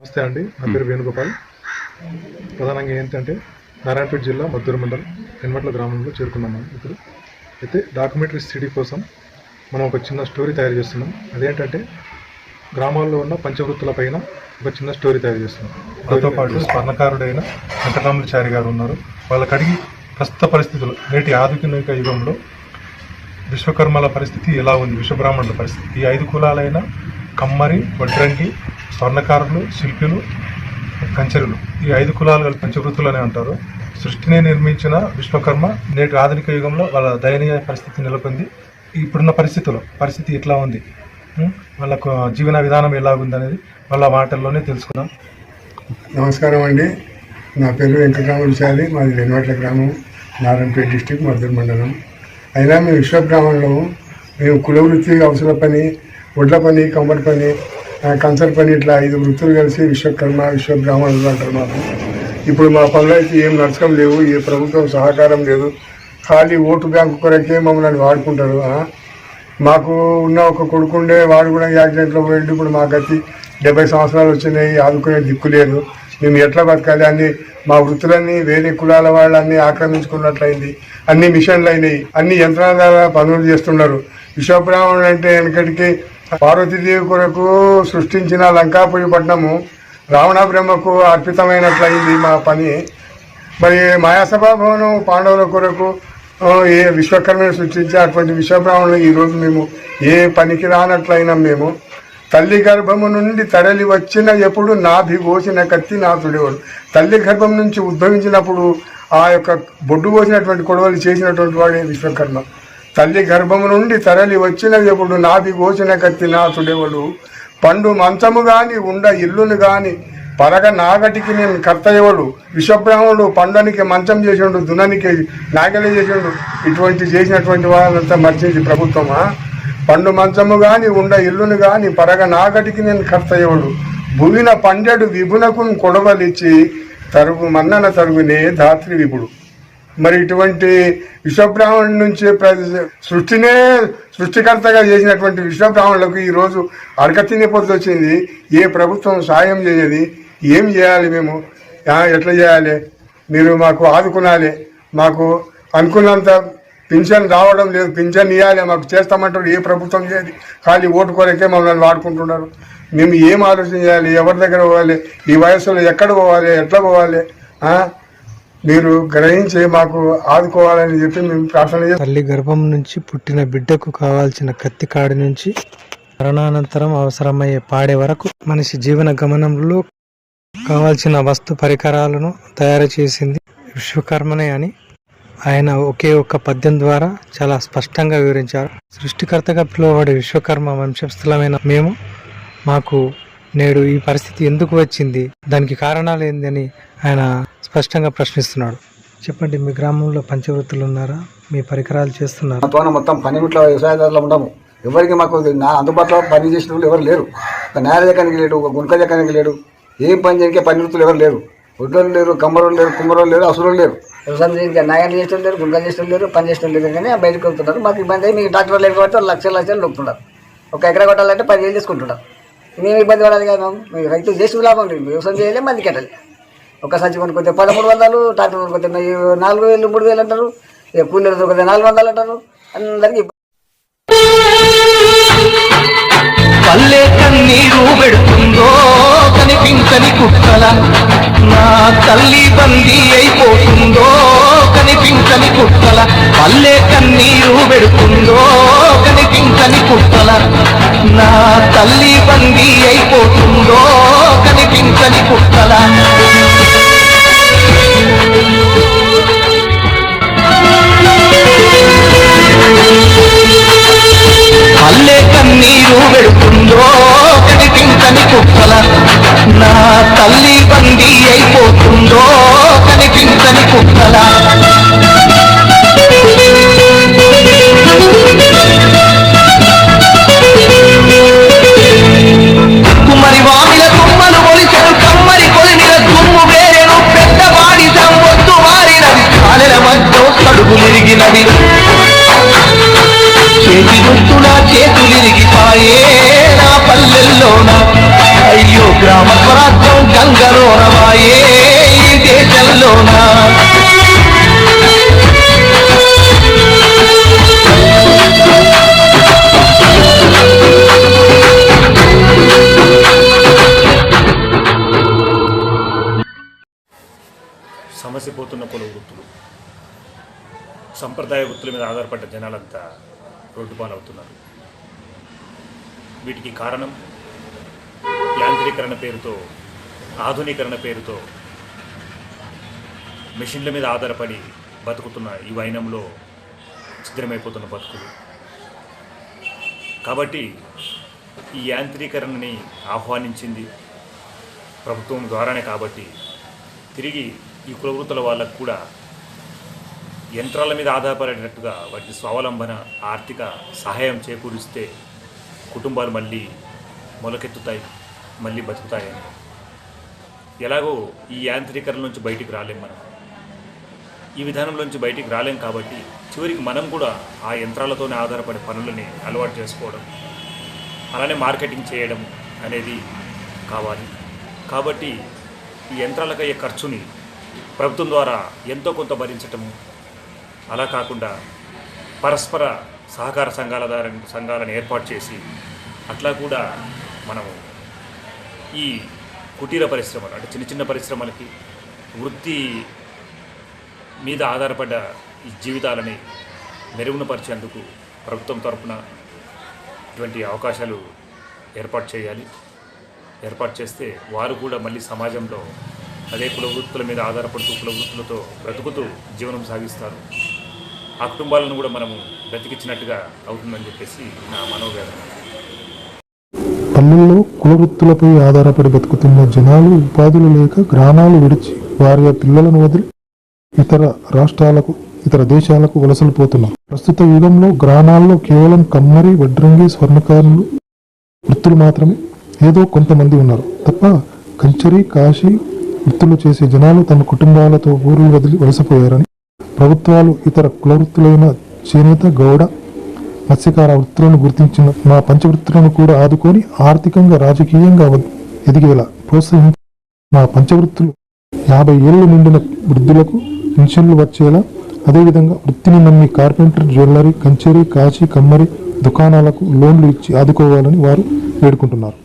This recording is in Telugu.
నమస్తే అండి, నా పేరు వేణుగోపాల్. ప్రధానంగా ఏంటంటే నారాయణపేట జిల్లా మద్దూరు మండలం ఎన్మట్ల గ్రామంలో చేరుకున్నాము. ఇప్పుడు అయితే డాక్యుమెంటరీ సిడీ కోసం మనం ఒక చిన్న స్టోరీ తయారు చేస్తున్నాం. అదేంటంటే గ్రామాల్లో ఉన్న పంచవృత్తుల పైన ఒక చిన్న స్టోరీ తయారు చేస్తున్నాం. దాంతో పాటు స్వర్ణకారుడైన వెంకటరామచారి గారు ఉన్నారు. వాళ్ళకి అడిగి ప్రస్తుత పరిస్థితులు నేటి ఆధునిక యుగంలో విశ్వకర్మల పరిస్థితి ఎలా ఉంది, విశ్వబ్రాహ్మణుల పరిస్థితి, ఈ 5 కులాలైన కమ్మరి, వడ్రంగి, స్వర్ణకారులు, శిల్పులు, కంచెరులు, ఈ 5 కులాలు కలిపి పంచవృత్తులనే అంటారు. సృష్టిని నిర్మించిన విశ్వకర్మ నేటి ఆధునిక యుగంలో వాళ్ళ దయనీయ పరిస్థితి నెలకొంది. ఇప్పుడున్న పరిస్థితి ఎట్లా ఉంది, వాళ్ళకు జీవన విధానం ఎలా ఉంది అనేది వాళ్ళ మాటల్లోనే తెలుసుకుందాం. నమస్కారం అండి, నా పేరు వెంకటరామచారి, మాది వెన్వట్ల గ్రామం, నారాయణపేట డిస్టిక్, మద్దూరు మండలం. అయినా మేము విశ్వబ్రాహ్మణులము. మేము కులవృత్తి, అవసర పని, ఒడ్ల పని, కమ్మరి పని, కంచర్ పని, ఇట్లా 5 వృత్తులు కలిసి విశ్వకర్మ, విశ్వబ్రాహ్మణులు అంటారు మాకు. ఇప్పుడు మా పనులు అయితే ఏం నడచడం లేవు, ఏ ప్రభుత్వం సహకారం లేదు. ఖాళీ ఓటు బ్యాంకు కొరకే మమ్మల్ని వాడుకుంటారు. మాకు ఉన్న ఒక కొడుకుండే, వాడు కూడా యాక్సిడెంట్లో పోయింది. ఇప్పుడు మా గతి 70 సంవత్సరాలు వచ్చినాయి, ఆదుకునే దిక్కు లేదు. మేము ఎట్లా బతకాలి? అన్ని మా వృత్తులన్నీ వేరే కులాల వాళ్ళన్నీ ఆక్రమించుకున్నట్లయింది. అన్ని మిషన్లు అయినాయి, అన్ని యంత్రాల ద్వారా పనులు చేస్తున్నారు. విశ్వబ్రాహ్మణుడు అంటే వెనకటికి పార్వతీదేవి కొరకు సృష్టించిన లంకాపురి పట్టణము రావణ బ్రహ్మకు అర్పితమైనట్లయింది మా పని. మరి మాయాసభా భవనం పాండవుల కొరకు ఏ విశ్వకర్మను సృష్టించి అటువంటి విశ్వబ్రాహ్మణులు ఈరోజు మేము ఏ పనికి రానట్లయినాం. మేము తల్లి గర్భము నుండి తరలి వచ్చిన ఎప్పుడు నాభి కోసిన కత్తి నాథుడేవాడు. తల్లి గర్భం నుంచి ఉద్భవించినప్పుడు ఆ యొక్క బొడ్డు కోసినటువంటి కొడవలు చేసినటువంటి వాడే విశ్వకర్మ. తల్లి గర్భము నుండి తరలి వచ్చిన ఎప్పుడు నాభి కోసిన కత్తి నాథుడేవాడు. పండు మంచము గాని ఉండ ఇల్లును గాని పరగ నాగటికి నేను కర్తయ్యవాడు. విశ్వబ్రాహ్మణుడు పండనికి మంచం చేసిండు, దుననికి నాగలే చేసిండు. ఇటువంటి చేసినటువంటి వాళ్ళంతా మర్చింది ప్రభుత్వమా? పండు మంచము గాని ఉండ ఇల్లును గాని పరగ నాగటికి నేను కర్తయ్యవాడు. భువిన పండెడు విభునకు కొడవలిచ్చి తరుగు మన్నన తరుగునే ధాత్రి విపుడు. మరి ఇటువంటి విశ్వబ్రాహ్మణుడి నుంచి సృష్టికర్తగా చేసినటువంటి విశ్వబ్రాహ్మణులకు ఈరోజు అడకతినే పొద్దు వచ్చింది. ఏ ప్రభుత్వం సాయం చేయది. ఏం చేయాలి? మేము ఎట్లా చేయాలి? మీరు మాకు ఆదుకునాలి. మాకు అనుకున్నంత పింఛన్ రావడం లేదు, పింఛన్ ఇవ్వాలి, మాకు చేస్తామంటారు. ఏ ప్రభుత్వం చేయదు, ఖాళీ ఓటు కొరకే మమ్మల్ని వాడుకుంటున్నారు. మేము ఏం ఆలోచన చేయాలి? ఎవరి దగ్గర పోవాలి? ఈ వయస్సులో ఎక్కడ పోవాలి? ఎట్లా పోవాలి? మీరు గ్రహించి మాకు ఆదుకోవాలని చెప్పి మేము ప్రార్థన చేస్తాం. తల్లి గర్భం నుంచి పుట్టిన బిడ్డకు కావాల్సిన కత్తి కాడి నుంచి మరణానంతరం అవసరమయ్యే పాడే వరకు మనిషి జీవన గమనంలో కావాల్సిన వస్తు పరికరాలను తయారు చేసింది విశ్వకర్మనే అని ఆయన ఒకే ఒక్క పద్యం ద్వారా చాలా స్పష్టంగా వివరించారు. సృష్టికర్తగా పిలువబడే విశ్వకర్మ వంశస్థులమైన మేము మాకు నేడు ఈ పరిస్థితి ఎందుకు వచ్చింది, దానికి కారణాలు ఏందని ఆయన స్పష్టంగా ప్రశ్నిస్తున్నాడు. చెప్పండి, మీ గ్రామంలో పంచవృత్తులు ఉన్నారా? మీ పరికరాలు చేస్తున్నారా? మొత్తం పనిముట్ల వ్యవసాయదారులు ఉండము. ఎవరికి మాకు అందుబాటులో పని చేసిన వాళ్ళు ఎవరు లేరు. ఒక నేల జకానికి లేడు, ఒక గుంక జకానికి లేడు. ఏం పని చేయడానికి పని వృత్తులు ఎవరు లేరు. ఒడ్లు లేరు, కమ్మరోళ్ళు లేరు, కుమ్మరోళ్ళు లేరు, అసురులు లేరు. వ్యవసాయం చేసి నాయలు చేసిన లేరు, గుంకలు చేసిన లేరు, పని చేసిన లేరు. కానీ బయటకు వెళ్తున్నారు. మాకు ఇబ్బంది అయ్యి మీకు ట్రాక్టర్ లేదు కాబట్టి లక్షలు నొప్పుతున్నారు. ఒక ఎకరా కొట్టాలంటే 10,000 తీసుకుంటున్నారు. మేము ఇబ్బంది పడాలి కదా. మీకు రైతు చేసి లాభం లేదు. వ్యవసాయం చేయలే, మంది కట్టాలి. ఒక సంచి కొనుక్కొస్తే 1300, ట్రాక్టర్ కొనుక్కొస్తే 4,000, 3,000 అంటారు. ఇక కూలీలు దొరికితే 400 అంటారు. అందరికీ పల్లె కన్నీరు పెడుతుందో కనిపించని కుక్కల, నా తల్లి బందీ అయిపోతుందో కనిపించని కుక్కల. పల్లె కన్నీరు పెడుతుందో కనిపించని కుక్కల, నా తల్లి బందీ అయిపోతుందో కనిపించని కుక్కల. పల్లె కన్నీరు పెడుతుందో కనిపించని కుక్కల, నా తల్లి బందీ అయిపోతుందో కనిపించని కుక్కల. కుమ్మరి వామిల తుమ్మలు ఒలిచెను, కమ్మరి కొలిమిల తుమ్ము వేరెను, పెద్దవాడి సంబొత్తు వారినది, కాలెల మధ్య కడుగులిరిగినది. చేతి గుర్తుల చేతులిరిగిపాయే నా పల్లెల్లోన. అయ్యో గంగలోనవాయే ఈ దేశంలోన. సమసిపోతున్న కుల వృత్తులు, సంప్రదాయ వృత్తుల మీద ఆధారపడ్డ జనాలంతా రోడ్డు పాలవుతున్నారు. వీటికి కారణం యాంత్రీకరణ పేరుతో, ఆధునీకరణ పేరుతో మెషిన్ల మీద ఆధారపడి బతుకుతున్న ఈ వైనంలో ఛిద్రమైపోతున్న బతుకులు. కాబట్టి ఈ యాంత్రీకరణని ఆహ్వానించింది ప్రభుత్వం ద్వారానే. కాబట్టి తిరిగి ఈ కుల వృత్తుల వాళ్ళకు కూడా యంత్రాల మీద ఆధారపడేటట్టుగా వాటి స్వావలంబన, ఆర్థిక సహాయం చేకూరిస్తే కుటుంబాలు మళ్ళీ మొలకెత్తుతాయి, మళ్ళీ బతుకుతాయని. ఎలాగో ఈ యాంత్రీకరణ నుంచి బయటికి రాలేం మనం, ఈ విధానంలోంచి బయటికి రాలేం. కాబట్టి చివరికి మనం కూడా ఆ యంత్రాలతోనే ఆధారపడే పనులని అలవాటు చేసుకోవడం, అలానే మార్కెటింగ్ చేయడం అనేది కావాలి. కాబట్టి ఈ యంత్రాలకు అయ్యే ఖర్చుని ప్రభుత్వం ద్వారా ఎంతో కొంత భరించటము, అలా కాకుండా పరస్పర సహకార సంఘాలను ఏర్పాటు చేసి అట్లా కూడా మనము ఈ కుటీర పరిశ్రమలు, అంటే చిన్న చిన్న పరిశ్రమలకి, వృత్తి మీద ఆధారపడ్డ ఈ జీవితాలని మెరుగునపరిచేందుకు ప్రభుత్వం తరపున ఇటువంటి అవకాశాలు ఏర్పాటు చేయాలి. ఏర్పాటు చేస్తే వారు కూడా మళ్ళీ సమాజంలో అదే కుల వృత్తుల మీద ఆధారపడుతూ కుల వృత్తులతో బ్రతుకుతూ జీవనం సాగిస్తారు. ఆ కుటుంబాలను కూడా మనము బ్రతికించినట్టుగా అవుతుందని చెప్పేసి నా మనోవేదన. పల్లెల్లో కుల వృత్తులపై ఆధారపడి బతుకుతున్న జనాలు ఉపాధులు లేక గ్రామాలు విడిచి వారి పిల్లలను వదిలి ఇతర రాష్ట్రాలకు, ఇతర దేశాలకు వలసలు పోతున్నారు. ప్రస్తుత యుగంలో గ్రామాల్లో కేవలం కమ్మరి, వడ్రంగి, స్వర్ణకారులు వృత్తులు మాత్రమే ఏదో కొంతమంది ఉన్నారు తప్ప కంచరి, కాశీ వృత్తులు చేసే జనాలు తమ కుటుంబాలతో ఊరులు వదిలి వలసపోయారని ప్రభుత్వాలు ఇతర కుల వృత్తులైన చేనేత, గౌడ, మత్స్యకార వృత్తులను గుర్తించిన మా పంచవృత్తులను కూడా ఆదుకొని ఆర్థికంగా, రాజకీయంగా ఎదిగేలా ప్రోత్సహించి మా పంచవృత్తులు 50 ఏళ్లు నిండిన వృద్ధులకు పెన్షన్లు వచ్చేలా, అదేవిధంగా వృత్తిని నమ్మి కార్పెంటర్, జ్యువెలరీ, కంచెరి, కాశీ, కమ్మరి దుకాణాలకు లోన్లు ఇచ్చి ఆదుకోవాలని వారు వేడుకుంటున్నారు.